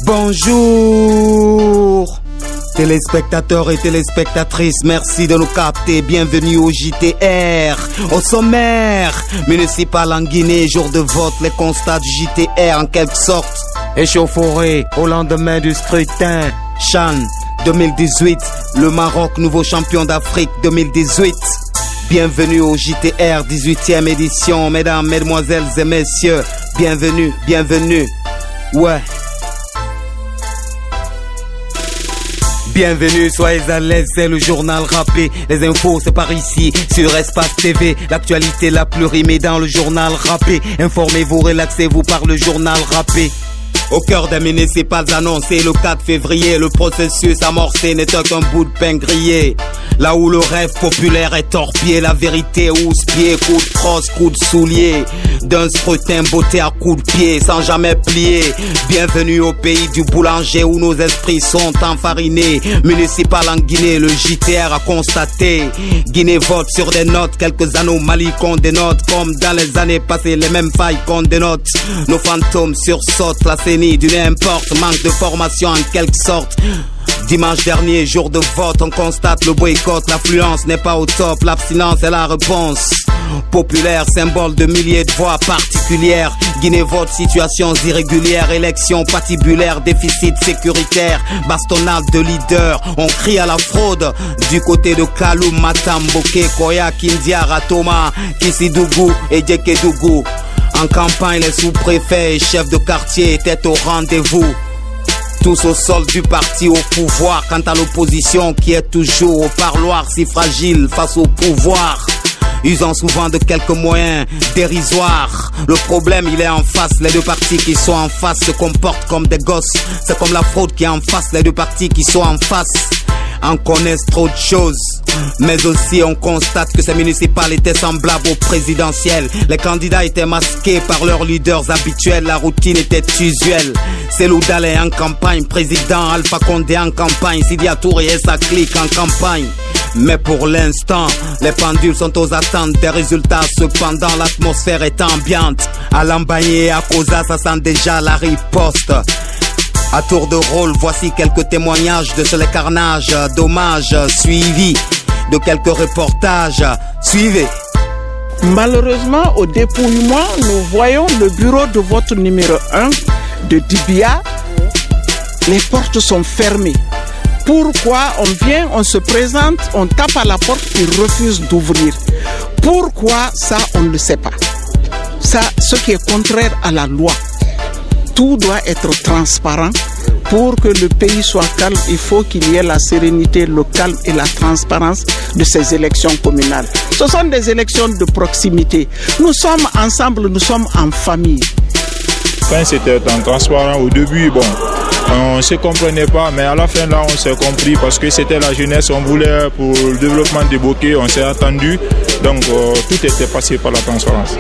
Bonjour téléspectateurs et téléspectatrices, merci de nous capter, bienvenue au JTR. Au sommaire, municipal en Guinée, jour de vote, les constats du JTR en quelque sorte. Échauffourée au lendemain du scrutin, Chan 2018, le Maroc nouveau champion d'Afrique 2018. Bienvenue au JTR 18e édition, mesdames, mesdemoiselles et messieurs, bienvenue, bienvenue, ouais. Bienvenue, soyez à l'aise, c'est le journal rappé. Les infos, c'est par ici, sur Espace TV. L'actualité la plus rimée dans le journal rappé. Informez-vous, relaxez-vous par le journal rappé. Au cœur des municipales annoncées le 4 février, le processus amorcé n'était qu'un bout de pain grillé. Là où le rêve populaire est torpillé, la vérité housse-pied, coup de crosse, coup de soulier. D'un scrutin botté à coups de pied, sans jamais plier. Bienvenue au pays du boulanger où nos esprits sont enfarinés. Municipal en Guinée, le JTR a constaté. Guinée vote sur des notes, quelques anomalies qu'on dénote. Comme dans les années passées, les mêmes failles qu'on dénote. Nos fantômes sursautent, la CENI du n'importe, manque de formation en quelque sorte. Dimanche dernier, jour de vote, on constate le boycott, l'affluence n'est pas au top, l'abstinence est la réponse. Populaire, symbole de milliers de voix particulières. Guinée vote, situations irrégulières, élections patibulaires, déficit sécuritaire, bastonnade de leader. On crie à la fraude du côté de Kaloum, Matam, Boké, Koya, Kindia, Ratoma, Kissidougou et Djekedougou. En campagne, les sous-préfets et chefs de quartier étaient au rendez-vous. Tous au sol du parti au pouvoir. Quant à l'opposition qui est toujours au parloir, si fragile face au pouvoir, usant souvent de quelques moyens dérisoires. Le problème il est en face, les deux partis qui sont en face se comportent comme des gosses. C'est comme la fraude qui est en face, les deux partis qui sont en face en connaissent trop de choses. Mais aussi on constate que ces municipales étaient semblables aux présidentielles. Les candidats étaient masqués par leurs leaders habituels. La routine était usuelle. Selou Dalé en campagne, président Alpha Condé en campagne, Sidia Touré et sa clique en campagne. Mais pour l'instant, les pendules sont aux attentes des résultats. Cependant, l'atmosphère est ambiante. À Lambagne et à Koza, ça sent déjà la riposte. À tour de rôle, voici quelques témoignages de ce carnage, dommages suivis de quelques reportages. Suivez. Malheureusement, au dépouillement, nous voyons le bureau de vote numéro 1 de Dibia. Les portes sont fermées. Pourquoi on vient, on se présente, on tape à la porte, ils refusent d'ouvrir. Pourquoi ça, on ne le sait pas. Ça, ce qui est contraire à la loi. Tout doit être transparent. Pour que le pays soit calme, il faut qu'il y ait la sérénité, le calme et la transparence de ces élections communales. Ce sont des élections de proximité. Nous sommes ensemble, nous sommes en famille. Quand c'était transparent au début, bon, on ne se comprenait pas, mais à la fin là on s'est compris parce que c'était la jeunesse, on voulait pour le développement des bokeh, on s'est attendu, donc tout était passé par la transparence.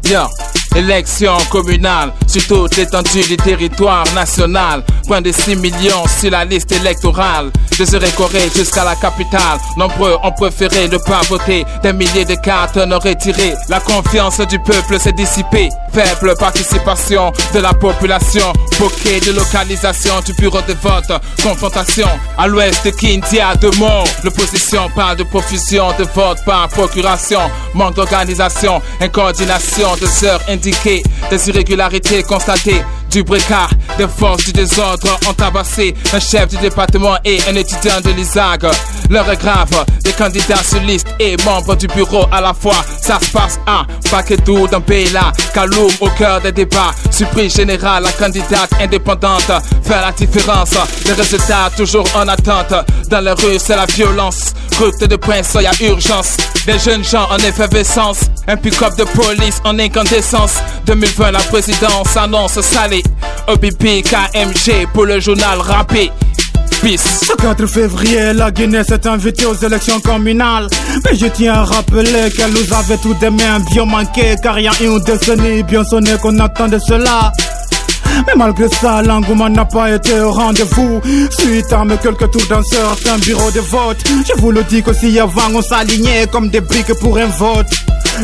Bien. Élection communale sur toute l'étendue du territoire national. Point de 6 millions sur la liste électorale. De Zérékoré jusqu'à la capitale, nombreux ont préféré ne pas voter. Des milliers de cartes ont retiré. La confiance du peuple s'est dissipée. Faible participation de la population. Bokeh de localisation du bureau de vote. Confrontation à l'ouest de Kindia de Mont. L'opposition parle de profusion de vote par procuration. Manque d'organisation, incoordination de heures indiquées. Des irrégularités constatées. Du bricard, des forces du désordre ont tabassé un chef du département et un étudiant de l'ISAG. L'heure est grave, des candidats sur liste et membres du bureau à la fois. Ça se passe à Bakédou, dans Béla, Kaloum au cœur des débats. Surprise générale, la candidate indépendante fait la différence. Les résultats toujours en attente. Dans les rues, c'est la violence. Route de Prince, il y a urgence. Des jeunes gens en effervescence. Un pick-up de police en incandescence. 2020, la présidence annonce salée. OBP, KMG pour le journal rappé. Peace. Ce 4 février, la Guinée s'est invitée aux élections communales. Mais je tiens à rappeler qu'elle nous avait tout des mains bien manquées. Car il y a une décennie bien sonnée qu'on attendait cela. Mais malgré ça, l'engouement n'a pas été au rendez-vous. Suite à mes quelques tours dans certains bureaux de vote, je vous le dis qu'aussi avant on s'alignait comme des briques pour un vote.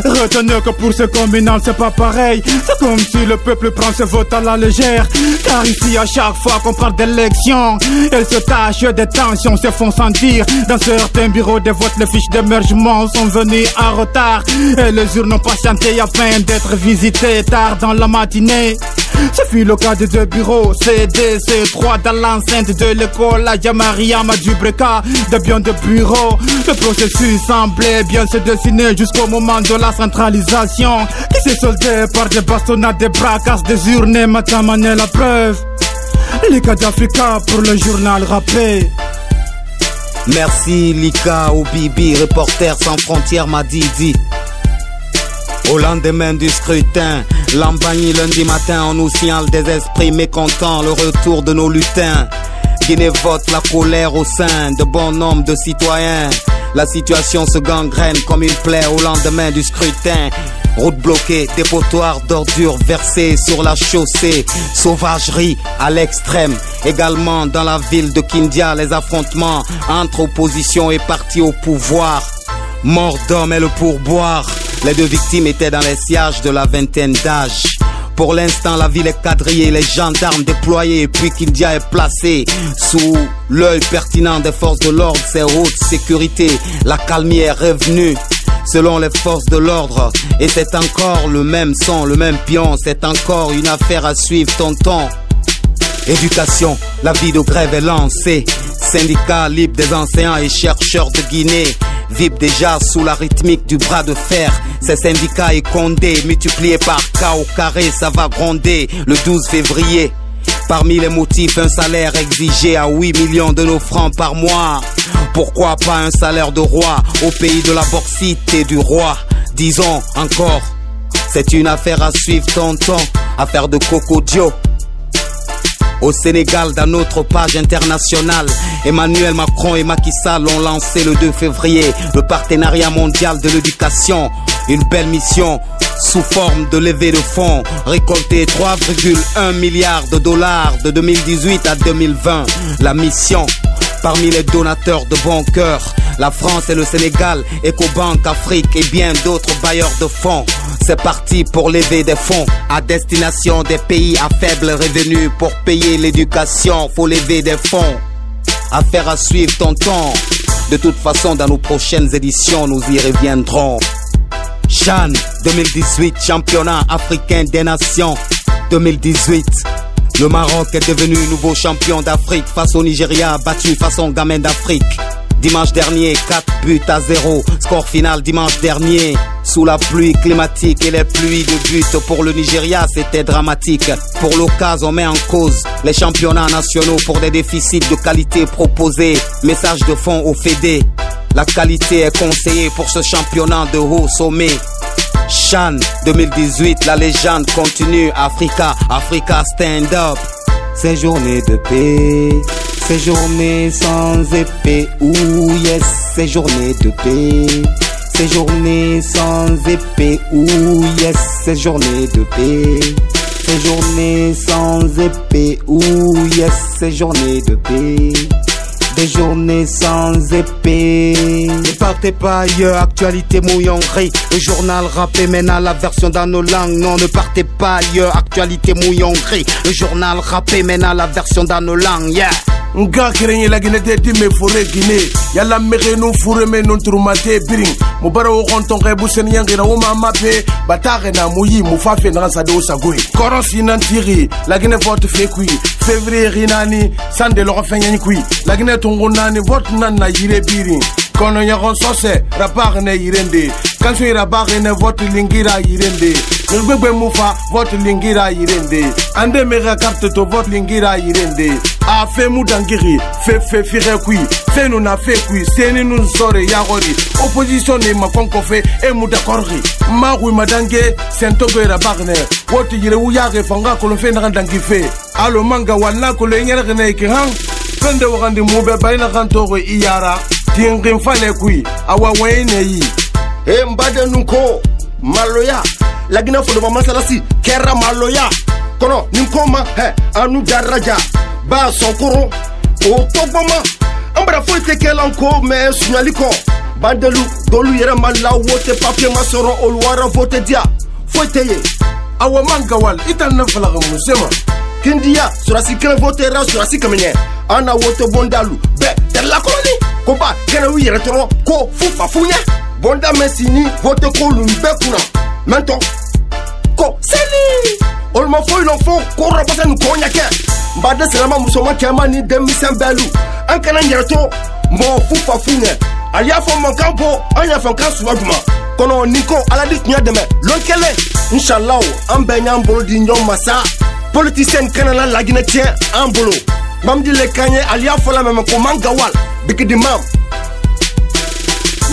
Retenez que pour ce communal c'est pas pareil. C'est comme si le peuple prend ce vote à la légère. Car ici à chaque fois qu'on parle d'élection, elle se tâche, des tensions se font sentir. Dans certains bureaux de vote, les fiches d'émergement sont venues en retard. Et les urnes ont patienté afin d'être visitées tard dans la matinée. Ce fut le cas de 2 bureaux, CD, C3 dans l'enceinte de l'école à Yamariama du Breka, de bien de bureaux. Le processus semblait bien se dessiner jusqu'au moment de la centralisation, qui s'est soldée par des bastonnades, des bracasses, des urnes et madame en est la preuve. Lika d'Africa pour le journal rappé. Merci Lika Obibi, reporter sans frontières m'a dit. Au lendemain du scrutin, Lambagny lundi matin, on nous signale des esprits mécontents, le retour de nos lutins. Guinée vote la colère au sein de bon nombre de citoyens. La situation se gangrène comme une plaie au lendemain du scrutin. Route bloquée, dépotoirs d'ordures versés sur la chaussée. Sauvagerie à l'extrême. Également dans la ville de Kindia, les affrontements entre opposition et parti au pouvoir. Mort d'homme et le pourboire. Les 2 victimes étaient dans les sièges de la vingtaine d'âge. Pour l'instant, la ville est quadrillée, les gendarmes déployés, et puis Kindia est placé sous l'œil pertinent des forces de l'ordre. C'est haute sécurité, la calmie est revenue selon les forces de l'ordre. Et c'est encore le même son, le même pion, c'est encore une affaire à suivre, tonton. Éducation, la vie de grève est lancée. Syndicat libre des enseignants et chercheurs de Guinée vibrent déjà sous la rythmique du bras de fer. Ces syndicats et Condé multipliés par K au carré, ça va gronder le 12 février. Parmi les motifs, un salaire exigé à 8 millions de nos francs par mois. Pourquoi pas un salaire de roi au pays de la bauxite et du roi? Disons encore, c'est une affaire à suivre, tonton. Affaire de Coco Dio. Au Sénégal, dans notre page internationale, Emmanuel Macron et Macky Sall ont lancé le 2 février le partenariat mondial de l'éducation. Une belle mission sous forme de levée de fonds, récolter 3,1 milliards de dollars de 2018 à 2020. La mission, parmi les donateurs de bon cœur, la France et le Sénégal, Ecobank Afrique et bien d'autres bailleurs de fonds. C'est parti pour lever des fonds à destination des pays à faible revenu. Pour payer l'éducation, faut lever des fonds. Affaire à suivre, tonton. De toute façon, dans nos prochaines éditions, nous y reviendrons. Chan 2018, championnat africain des nations 2018. Le Maroc est devenu nouveau champion d'Afrique face au Nigeria, battu façon gamin d'Afrique. Dimanche dernier, 4-0. Score final dimanche dernier. Sous la pluie climatique et les pluies de but pour le Nigeria, c'était dramatique. Pour l'occasion, on met en cause les championnats nationaux pour des déficits de qualité proposés. Message de fond au Fédé. La qualité est conseillée pour ce championnat de haut sommet. Chan 2018, la légende continue. Africa stand up. Ces journées de paix, ces journées sans épée. Ouh yes, ces journées de paix, ces journées sans épée. Ouh yes, ces journées de paix, ces journées sans épée. Ouh yes, ces journées de paix. Des journées sans épée. Ne partez pas ailleurs, actualité mouillonnerie. Le journal rappé maintenant la version dans nos langues. Non, ne partez pas ailleurs, actualité mouillonnerie. Le journal rappé maintenant la version dans nos langues, yeah. Nga kirenye la Guinée de me fure Guinée. Yalla mere no fure me non turumate biring. Mubara o gonton ke busen yangira o mama pe batare na muyi mufafe na sa do sagoi. Koronsi nantiri la Guinée vote fait kui. Février rinani sande lo fenyen kui. La Guinée tongo nani vote nan na yire biring. Kono nyagon sose rapar ne yirende. Kanso rapar ne vote lingira yirende. Ngbegbe mufa vote lingira yirende. Ande mera carte to vote lingira yirende. A fait moudangiri, fait fire kui, fait nous na fait kui, c'est nous sore yagori, opposition ne ma konko fait et moudakorri, ma oui madange, sentogo era barne, woti yire ou yage fanga ko le fait n'randangi fait, alo manga wala ko le nyere ne ki hang, kende wakandi moube bayna kantoro iyara, tingrim fale kui, awa wayne yi, mbade nunko, maloya, la Guinée faut de maman salasi, kera maloya. kono ninkoma anu daraja ba sonkoro o toboma ambra foite kelanko me sunyaliko bandelu dolu yere mala wote papier masoro olwara vote dia foite ye awa mangawal itan na falaga musema kindia surasi kele vote ra surasi kamenye ana wote bondalu be la koloni ko ba kele wi yere toro ko fufa funya bonda mesini vote ko lumbe kuna mento ko seli olma foi no fo ko rabasa nu ko nyake mbade selama musoma kema ni demisen belu an kana nyerto mo fufa funya aliya fo mon campo anya fo kan suwaduma kono niko aladi tunya deme lonkele inshallah an benya mbolo di nyom masa politicien kana la lagina tien ambolo mamdi le kanye aliya fo la meme ko mangawal bikidi mam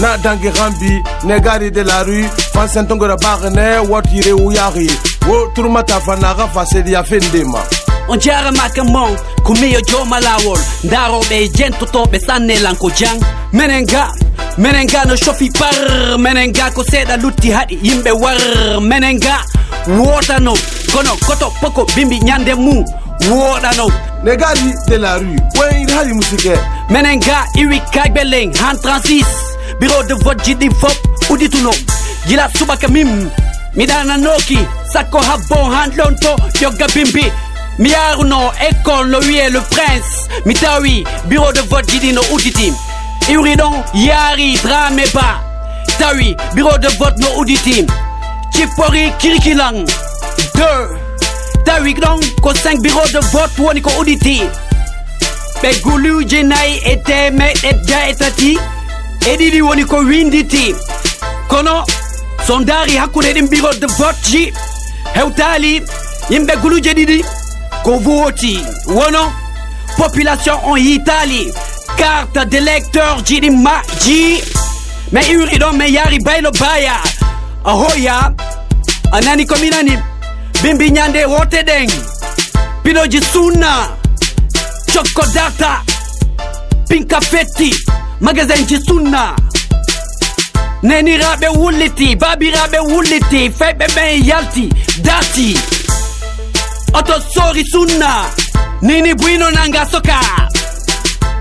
na dangi rambi negari de la rue fansentongo da bagne watire uyari wo turmata fanaga fasedi ya fendema on jara makamon kumiyo joma lawol ndaro be jento to be sanne lanko jang menenga no shofi par menenga ko seda lutti hadi yimbe war menenga wota no kono koto poko bimbi nyande mu wota no negari de la rue way hadi musike menenga iwi kagbeleng han 36 bureau de vote jidi fop udituno gila subaka mim midana noki sako habon handlonto yoga bimbi Miaruno, école, le oui et le prince. Mitawi, bureau de vote, Jidino, Uditim. Iuridon, Yari, Drameba. Tawi, bureau de vote, no Uditim. Chipori, Kirikilang. 2. Tawi, donc, ko 5 bureaux de vote, Woniko Uditi. Begulu, Jenai, Eteme, Edja, Etati. Edidi, Woniko Winditi. Kono, Sondari, Hakunedim, bureau de vote, J. Heutali, Imbegulu, Jedidi. Kovoti, wono, population en Italie, carte d'électeur Jidi Maji, mais Uridon me yari bailo baya, ahoya, anani kominani, bimbi nyande wote deng, pino jisuna, chokodata, pinka feti, magasin jisuna, neni rabe wuliti, babi rabe wuliti, febe ben yalti, dati. Oto sori sunna Nini buino nanga soka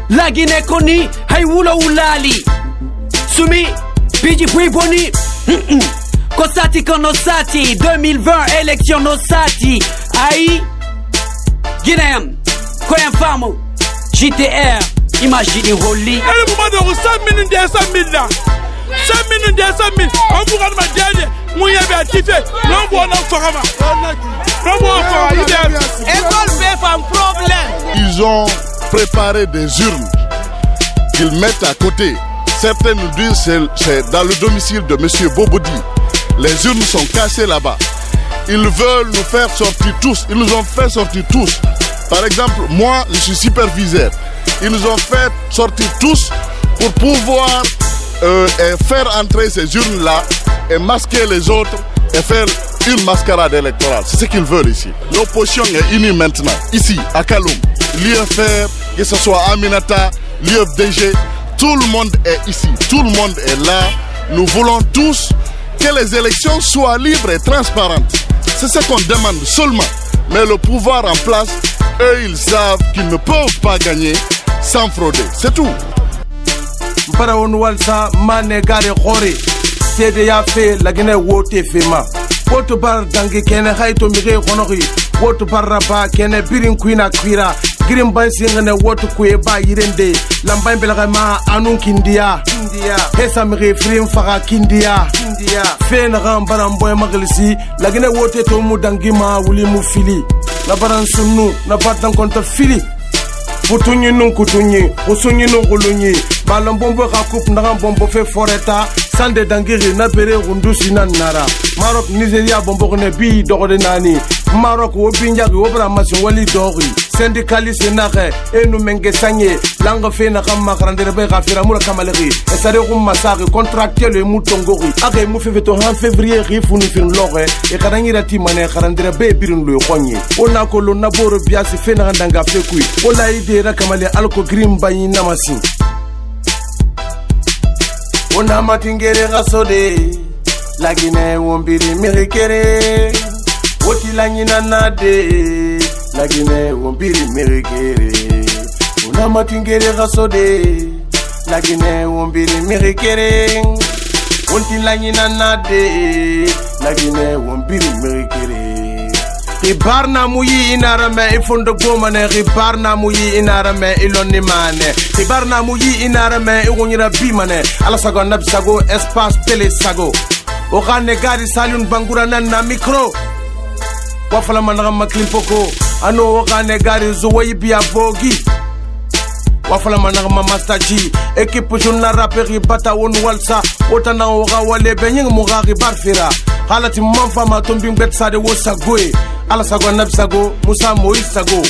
Lagine koni Hai wulo ulali Sumi Piji pui boni Kosati konosati 2020 élection nosati Aïe Guinéen Koyen famo JTR Imagine Holly Elle est pour moi de 100 000 100 000 là 100 000 200 000 On vous rend ma diane Mouya bien kiffé Non vous en farama Ils ont préparé des urnes qu'ils mettent à côté. Certains nous disent c'est dans le domicile de M. Bobodi. Les urnes sont cassées là-bas. Ils veulent nous faire sortir tous. Ils nous ont fait sortir tous. Par exemple, moi, je suis superviseur. Ils nous ont fait sortir tous pour pouvoir faire entrer ces urnes-là et masquer les autres et faire une mascarade électorale. C'est ce qu'ils veulent ici. L'opposition est unie maintenant, ici, à Kaloum. L'UFR, que ce soit Aminata, l'UFDG, tout le monde est ici, tout le monde est là. Nous voulons tous que les élections soient libres et transparentes. C'est ce qu'on demande seulement. Mais le pouvoir en place, eux, ils savent qu'ils ne peuvent pas gagner sans frauder. C'est tout. Woto bar dangi kene hayto mige khonogi woto barraba kene birin kuina kwira girin bansi ngane woto kuye ba yirende lambay belaga ma anun kindia hesa mige frim faga kindia fe na gambara mboy maglisi lagine wote to mu dangi ma wuli mu fili na baran sunnu na batan konta fili Putunyi nun kutunyi, usunyi nun kulunyi. Balan bombo kakup nagan bombo fe foreta. Sande dangiri na bere rundusi na nara. Marok Nigeria bombo kone bi dogode nani. Marok wo binjagi wo bra masin wali dogi. Syndicaliste nage enu menge sanye. Langa fe na kama karandere be gafira mura kamalegi. Esare kum masagi contractuel e mutongori. Age mu feveto han février rifunu fin loge. E karangira timane karandere be birin lo khonye. Ona ko lo na boro biasi fe na ndanga fe kui. Ola ide rakamale alko green bayi namasin. Ona matingere gasode. Lagine wombiri mirikere. Woti langina nade lagine wombiri merikere una matingere gasode lagine wombiri merikere woti langina nade lagine wombiri merikere ribarna muyi inarame ifondo gomane ribarna muyi inarame iloni mane ribarna muyi inarame iwonyira bimane ala sago nab sago espace télé sago o khane gari salun bangura na micro wafala manaka maklimpoko ano wakane gari zuwayi biya bogi wafala manaka master G equipe journal raperi bata won walsa otana waka wale benyeng mugari barfira halati mamfa matombi mbet sade wo sagoe ala sago nab sago musa moïse sago